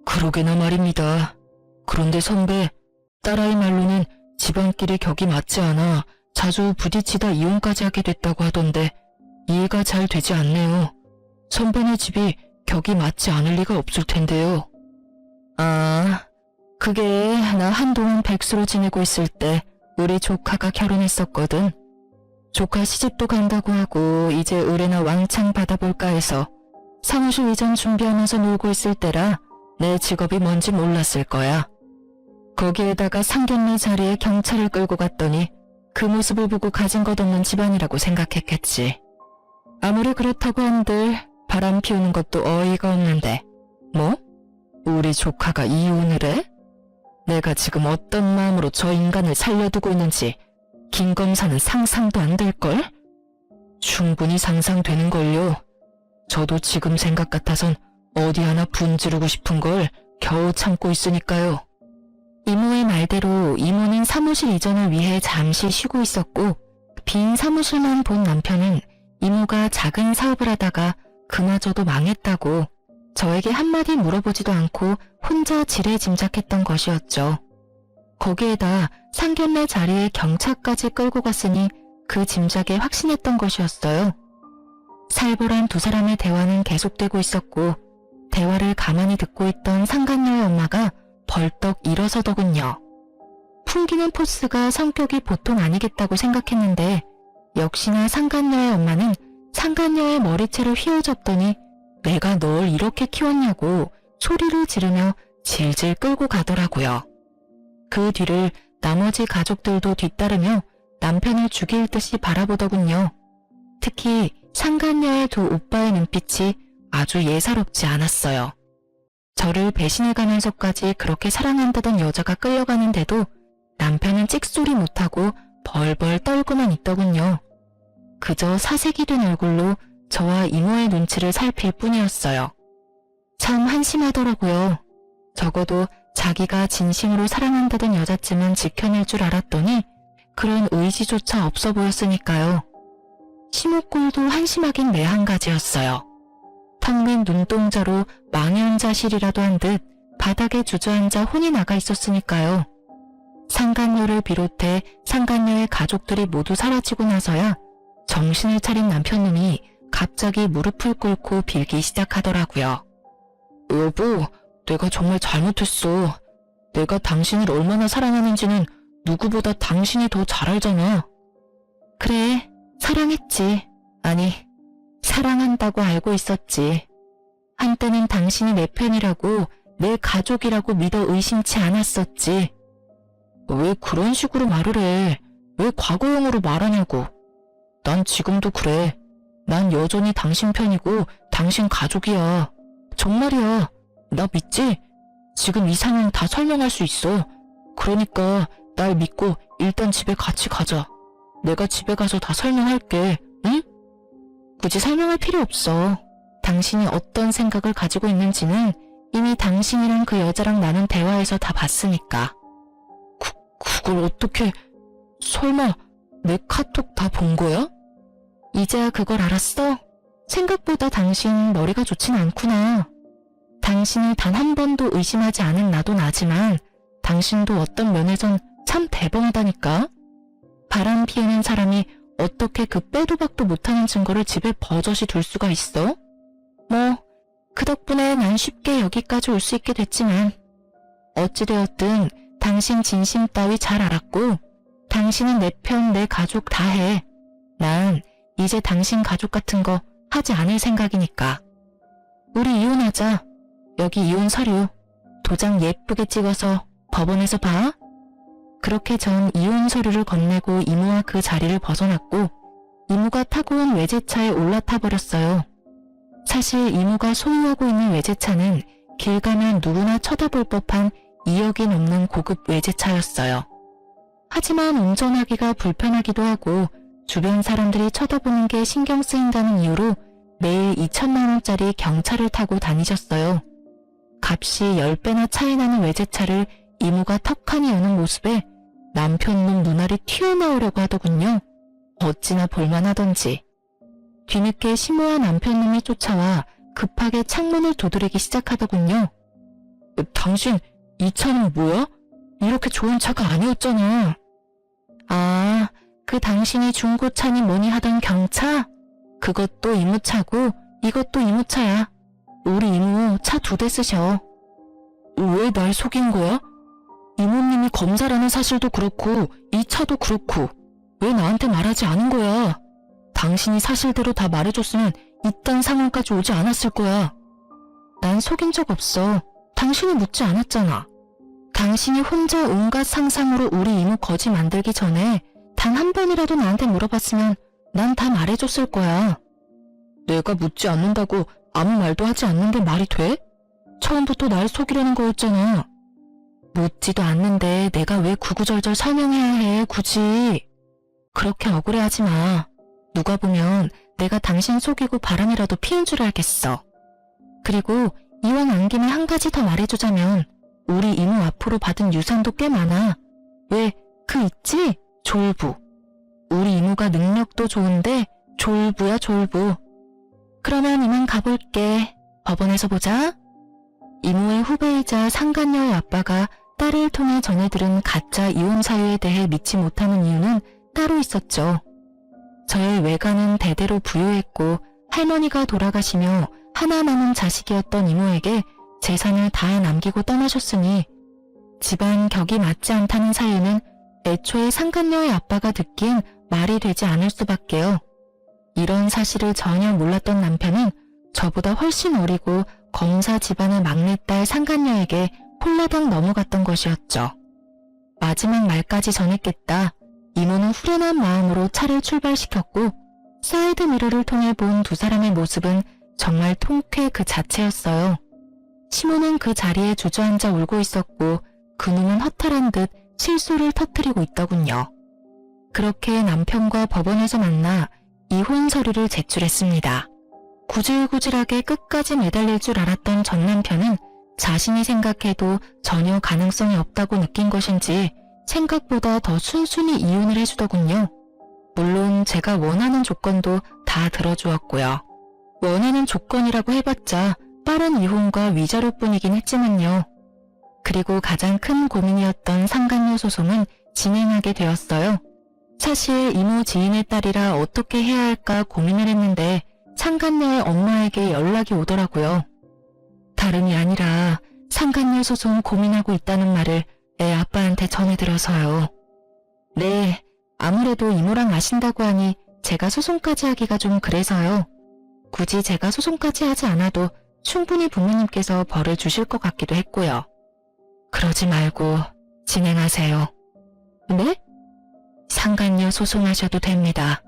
그러게나 말입니다. 그런데 선배, 딸아이 말로는 집안끼리 격이 맞지 않아 자주 부딪히다 이혼까지 하게 됐다고 하던데 이해가 잘 되지 않네요. 선배네 집이 격이 맞지 않을 리가 없을 텐데요. 그게 나 한동안 백수로 지내고 있을 때 우리 조카가 결혼했었거든. 조카 시집도 간다고 하고 이제 의뢰나 왕창 받아볼까 해서 사무실 이전 준비하면서 놀고 있을 때라 내 직업이 뭔지 몰랐을 거야. 거기에다가 상견례 자리에 경찰을 끌고 갔더니 그 모습을 보고 가진 것 없는 집안이라고 생각했겠지. 아무리 그렇다고 한들 바람 피우는 것도 어이가 없는데 뭐? 우리 조카가 이혼을 해? 내가 지금 어떤 마음으로 저 인간을 살려두고 있는지 김 검사는 상상도 안 될걸? 충분히 상상되는걸요. 저도 지금 생각 같아선 어디 하나 분지르고 싶은 걸 겨우 참고 있으니까요. 이모의 말대로 이모는 사무실 이전을 위해 잠시 쉬고 있었고 빈 사무실만 본 남편은 이모가 작은 사업을 하다가 그마저도 망했다고 저에게 한마디 물어보지도 않고 혼자 지레짐작했던 것이었죠. 거기에다 상견례 자리에 경찰까지 끌고 갔으니 그 짐작에 확신했던 것이었어요. 살벌한 두 사람의 대화는 계속되고 있었고 대화를 가만히 듣고 있던 상간녀의 엄마가 벌떡 일어서더군요. 풍기는 포스가 성격이 보통 아니겠다고 생각했는데 역시나 상간녀의 엄마는 상간녀의 머리채를 휘어잡더니 내가 널 이렇게 키웠냐고 소리를 지르며 질질 끌고 가더라고요. 그 뒤를 나머지 가족들도 뒤따르며 남편을 죽일 듯이 바라보더군요. 특히 상간녀의 두 오빠의 눈빛이 아주 예사롭지 않았어요. 저를 배신해가면서까지 그렇게 사랑한다던 여자가 끌려가는데도 남편은 찍소리 못하고 벌벌 떨고만 있더군요. 그저 사색이 된 얼굴로 저와 이모의 눈치를 살필 뿐이었어요. 참 한심하더라고요. 적어도 자기가 진심으로 사랑한다던 여자쯤은 지켜낼 줄 알았더니 그런 의지조차 없어 보였으니까요. 시무꼴도 한심하긴 내 한 가지였어요. 텅 빈 눈동자로 망연자실이라도 한 듯 바닥에 주저앉아 혼이 나가 있었으니까요. 상간녀를 비롯해 상간녀의 가족들이 모두 사라지고 나서야 정신을 차린 남편놈이 갑자기 무릎을 꿇고 빌기 시작하더라고요. 여보, 내가 정말 잘못했어. 내가 당신을 얼마나 사랑하는지는 누구보다 당신이 더 잘 알잖아. 그래, 사랑했지. 아니, 사랑한다고 알고 있었지. 한때는 당신이 내 편이라고, 내 가족이라고 믿어 의심치 않았었지. 왜 그런 식으로 말을 해? 왜 과거형으로 말하냐고. 난 지금도 그래. 난 여전히 당신 편이고 당신 가족이야. 정말이야. 나 믿지? 지금 이 상황 다 설명할 수 있어. 그러니까 날 믿고 일단 집에 같이 가자. 내가 집에 가서 다 설명할게. 응? 굳이 설명할 필요 없어. 당신이 어떤 생각을 가지고 있는지는 이미 당신이랑 그 여자랑 나눈 대화에서 다 봤으니까. 그걸 어떻게... 설마 내 카톡 다 본 거야? 이제야 그걸 알았어? 생각보다 당신 머리가 좋진 않구나. 당신을 단 한 번도 의심하지 않은 나도 나지만 당신도 어떤 면에선 참 대범하다니까. 바람 피우는 사람이 어떻게 그 빼도 박도 못하는 증거를 집에 버젓이 둘 수가 있어? 뭐 그 덕분에 난 쉽게 여기까지 올 수 있게 됐지만 어찌되었든 당신 진심 따위 잘 알았고 당신은 내 편, 내 가족 다 해. 난 이제 당신 가족 같은 거 하지 않을 생각이니까. 우리 이혼하자. 여기 이혼 서류. 도장 예쁘게 찍어서 법원에서 봐. 그렇게 전 이혼 서류를 건네고 이모와 그 자리를 벗어났고 이모가 타고 온 외제차에 올라타 버렸어요. 사실 이모가 소유하고 있는 외제차는 길 가면 누구나 쳐다볼 법한 2억이 넘는 고급 외제차였어요. 하지만 운전하기가 불편하기도 하고 주변 사람들이 쳐다보는 게 신경 쓰인다는 이유로 매일 2천만 원짜리 경차를 타고 다니셨어요. 값이 10배나 차이 나는 외제차를 이모가 턱하니 여는 모습에 남편놈 눈알이 튀어나오려고 하더군요. 어찌나 볼만하던지. 뒤늦게 시모와 남편놈이 쫓아와 급하게 창문을 두드리기 시작하더군요. 당신 이 차는 뭐야? 이렇게 좋은 차가 아니었잖아. 아, 그 당신이 중고차니 뭐니 하던 경차? 그것도 이모차고 이것도 이모차야. 우리 이모 차 2대 쓰셔. 왜 날 속인 거야? 이모님이 검사라는 사실도 그렇고 이 차도 그렇고 왜 나한테 말하지 않은 거야? 당신이 사실대로 다 말해줬으면 이딴 상황까지 오지 않았을 거야. 난 속인 적 없어. 당신이 묻지 않았잖아. 당신이 혼자 온갖 상상으로 우리 이모 거지 만들기 전에 단 한 번이라도 나한테 물어봤으면 난 다 말해줬을 거야. 내가 묻지 않는다고 아무 말도 하지 않는데 말이 돼? 처음부터 날 속이려는 거였잖아. 묻지도 않는데 내가 왜 구구절절 설명해야 해, 굳이. 그렇게 억울해하지 마. 누가 보면 내가 당신 속이고 바람이라도 피운 줄 알겠어. 그리고 이왕 안 김에 한 가지 더 말해주자면 우리 이모 앞으로 받은 유산도 꽤 많아. 왜, 그 있지? 졸부. 우리 이모가 능력도 좋은데 졸부야, 졸부. 그러면 이만 가볼게. 법원에서 보자. 이모의 후배이자 상간녀의 아빠가 딸을 통해 전해 들은 가짜 이혼 사유에 대해 믿지 못하는 이유는 따로 있었죠. 저의 외가는 대대로 부유했고 할머니가 돌아가시며 하나 남은 자식이었던 이모에게 재산을 다 남기고 떠나셨으니 집안 격이 맞지 않다는 사유는 애초에 상간녀의 아빠가 듣기엔 말이 되지 않을 수밖에요. 이런 사실을 전혀 몰랐던 남편은 저보다 훨씬 어리고 검사 집안의 막내딸 상간녀에게 홀라당 넘어갔던 것이었죠. 마지막 말까지 전했겠다. 이모는 후련한 마음으로 차를 출발시켰고 사이드 미러를 통해 본 두 사람의 모습은 정말 통쾌 그 자체였어요. 시모는 그 자리에 주저앉아 울고 있었고 그놈은 허탈한 듯 실소를 터뜨리고 있더군요. 그렇게 남편과 법원에서 만나 이혼 서류를 제출했습니다. 구질구질하게 끝까지 매달릴 줄 알았던 전 남편은 자신이 생각해도 전혀 가능성이 없다고 느낀 것인지 생각보다 더 순순히 이혼을 해주더군요. 물론 제가 원하는 조건도 다 들어주었고요. 원하는 조건이라고 해봤자 빠른 이혼과 위자료뿐이긴 했지만요. 그리고 가장 큰 고민이었던 상간녀 소송은 진행하게 되었어요. 사실 이모 지인의 딸이라 어떻게 해야 할까 고민을 했는데 상간녀의 엄마에게 연락이 오더라고요. 다름이 아니라 상간녀 소송 고민하고 있다는 말을 애 아빠한테 전해들어서요. 네, 아무래도 이모랑 아신다고 하니 제가 소송까지 하기가 좀 그래서요. 굳이 제가 소송까지 하지 않아도 충분히 부모님께서 벌을 주실 것 같기도 했고요. 그러지 말고 진행하세요. 네? 상간녀 소송하셔도 됩니다.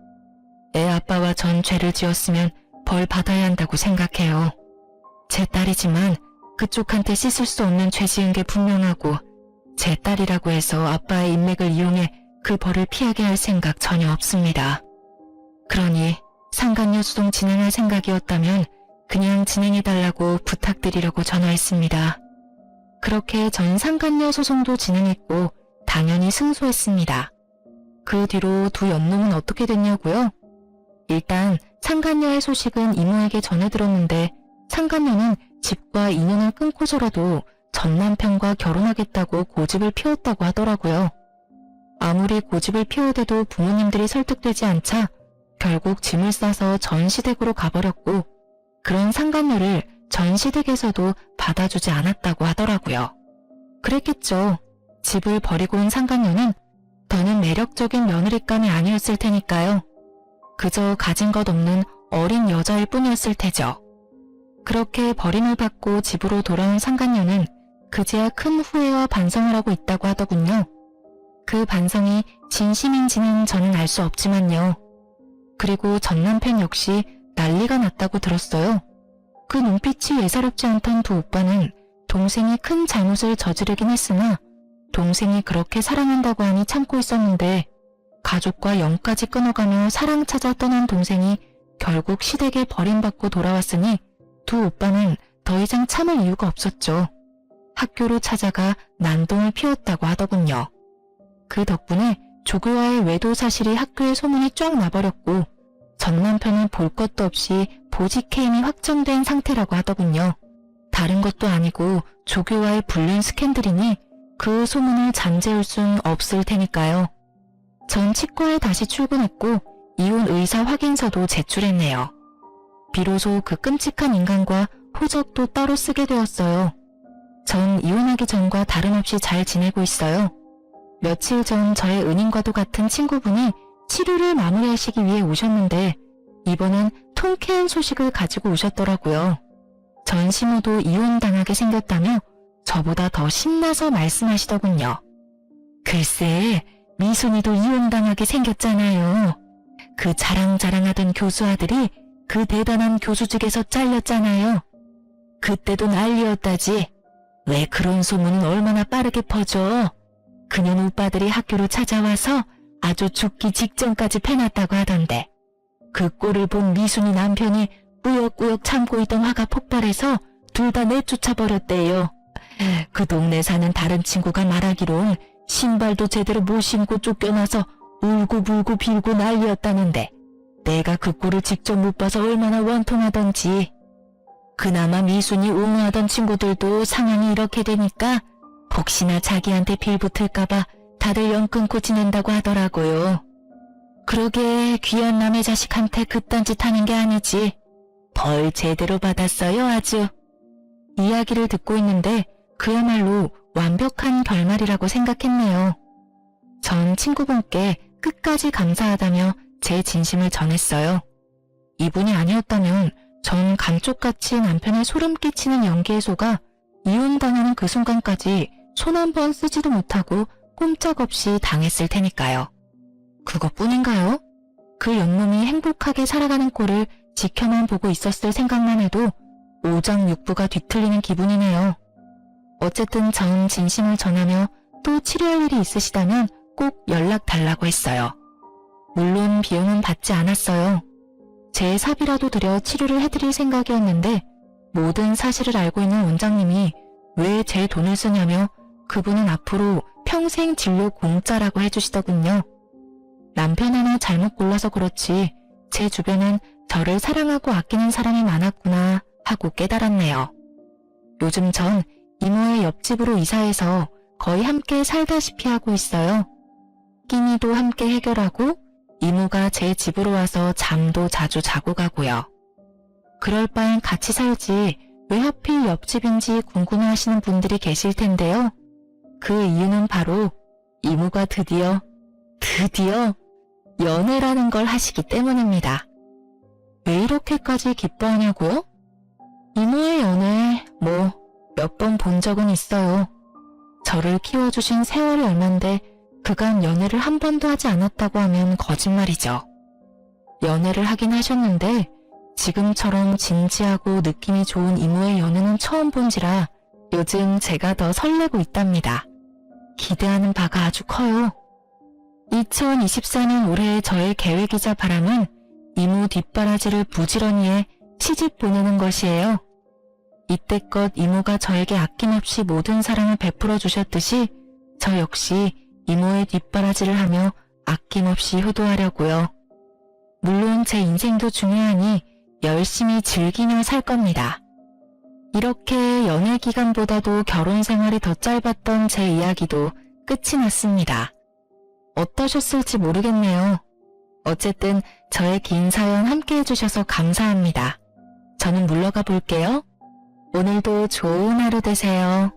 애 아빠와 전 죄를 지었으면 벌 받아야 한다고 생각해요. 제 딸이지만 그쪽한테 씻을 수 없는 죄 지은 게 분명하고 제 딸이라고 해서 아빠의 인맥을 이용해 그 벌을 피하게 할 생각 전혀 없습니다. 그러니 상간녀 소송 진행할 생각이었다면 그냥 진행해달라고 부탁드리려고 전화했습니다. 그렇게 전 상간녀 소송도 진행했고 당연히 승소했습니다. 그 뒤로 두 연놈은 어떻게 됐냐고요? 일단 상간녀의 소식은 이모에게 전해들었는데 상간녀는 집과 인연을 끊고서라도 전 남편과 결혼하겠다고 고집을 피웠다고 하더라고요. 아무리 고집을 피워대도 부모님들이 설득되지 않자 결국 짐을 싸서 전시댁으로 가버렸고 그런 상간녀를 전시댁에서도 받아주지 않았다고 하더라고요. 그랬겠죠. 집을 버리고 온 상간녀는 더는 매력적인 며느리감이 아니었을 테니까요. 그저 가진 것 없는 어린 여자일 뿐이었을 테죠. 그렇게 버림을 받고 집으로 돌아온 상간녀는 그제야 큰 후회와 반성을 하고 있다고 하더군요. 그 반성이 진심인지는 저는 알 수 없지만요. 그리고 전 남편 역시 난리가 났다고 들었어요. 그 눈빛이 예사롭지 않던 두 오빠는 동생이 큰 잘못을 저지르긴 했으나 동생이 그렇게 사랑한다고 하니 참고 있었는데 가족과 영까지 끊어가며 사랑 찾아 떠난 동생이 결국 시댁에 버림받고 돌아왔으니 두 오빠는 더 이상 참을 이유가 없었죠. 학교로 찾아가 난동을 피웠다고 하더군요. 그 덕분에 조교와의 외도 사실이 학교에 소문이 쫙 나버렸고 전 남편은 볼 것도 없이 보직 해임이 확정된 상태라고 하더군요. 다른 것도 아니고 조교와의 불륜 스캔들이니 그 소문을 잠재울 순 없을 테니까요. 전 치과에 다시 출근했고 이혼 의사 확인서도 제출했네요. 비로소 그 끔찍한 인간과 호적도 따로 쓰게 되었어요. 전 이혼하기 전과 다름없이 잘 지내고 있어요. 며칠 전 저의 은인과도 같은 친구분이 치료를 마무리하시기 위해 오셨는데 이번엔 통쾌한 소식을 가지고 오셨더라고요. 전 시모도 이혼당하게 생겼다며 저보다 더 신나서 말씀하시더군요. 글쎄, 미순이도 이혼당하게 생겼잖아요. 그 자랑자랑하던 교수 아들이 그 대단한 교수직에서 잘렸잖아요. 그때도 난리였다지. 왜 그런 소문은 얼마나 빠르게 퍼져. 그년 오빠들이 학교로 찾아와서 아주 죽기 직전까지 패놨다고 하던데 그 꼴을 본 미순이 남편이 꾸역꾸역 참고 있던 화가 폭발해서 둘 다 내쫓아버렸대요. 그 동네 사는 다른 친구가 말하기론 신발도 제대로 못 신고 쫓겨나서 울고불고 빌고 난리였다는데 내가 그 꼴을 직접 못 봐서 얼마나 원통하던지. 그나마 미순이 옹호하던 친구들도 상황이 이렇게 되니까 혹시나 자기한테 빌붙을까봐 다들 연 끊고 지낸다고 하더라고요. 그러게 귀한 남의 자식한테 그딴 짓 하는 게 아니지. 벌 제대로 받았어요 아주. 이야기를 듣고 있는데 그야말로 완벽한 결말이라고 생각했네요. 전 친구분께 끝까지 감사하다며 제 진심을 전했어요. 이분이 아니었다면 전 감쪽같이 남편의 소름 끼치는 연기에 속아 이혼당하는 그 순간까지 손 한 번 쓰지도 못하고 꼼짝없이 당했을 테니까요. 그것뿐인가요? 그 연놈이 행복하게 살아가는 꼴을 지켜만 보고 있었을 생각만 해도 오장육부가 뒤틀리는 기분이네요. 어쨌든 전 진심을 전하며 또 치료할 일이 있으시다면 꼭 연락 달라고 했어요. 물론 비용은 받지 않았어요. 제 사비라도 들여 치료를 해드릴 생각이었는데 모든 사실을 알고 있는 원장님이 왜 제 돈을 쓰냐며 그분은 앞으로 평생 진료 공짜라고 해주시더군요. 남편 하나 잘못 골라서 그렇지 제 주변엔 저를 사랑하고 아끼는 사람이 많았구나 하고 깨달았네요. 요즘 전 이모의 옆집으로 이사해서 거의 함께 살다시피 하고 있어요. 끼니도 함께 해결하고 이모가 제 집으로 와서 잠도 자주 자고 가고요. 그럴 바엔 같이 살지 왜 하필 옆집인지 궁금해하시는 분들이 계실 텐데요. 그 이유는 바로 이모가 드디어 연애라는 걸 하시기 때문입니다. 왜 이렇게까지 기뻐하냐고요? 이모의 연애 몇 번 본 적은 있어요. 저를 키워주신 세월이 얼만데 그간 연애를 한 번도 하지 않았다고 하면 거짓말이죠. 연애를 하긴 하셨는데 지금처럼 진지하고 느낌이 좋은 이모의 연애는 처음 본지라 요즘 제가 더 설레고 있답니다. 기대하는 바가 아주 커요. 2024년 올해의 저의 계획이자 바람은 이모 뒷바라지를 부지런히 해 시집 보내는 것이에요. 이때껏 이모가 저에게 아낌없이 모든 사랑을 베풀어 주셨듯이 저 역시 이모의 뒷바라지를 하며 아낌없이 효도하려고요. 물론 제 인생도 중요하니 열심히 즐기며 살 겁니다. 이렇게 연애 기간보다도 결혼 생활이 더 짧았던 제 이야기도 끝이 났습니다. 어떠셨을지 모르겠네요. 어쨌든 저의 긴 사연 함께 해주셔서 감사합니다. 저는 물러가 볼게요. 오늘도 좋은 하루 되세요.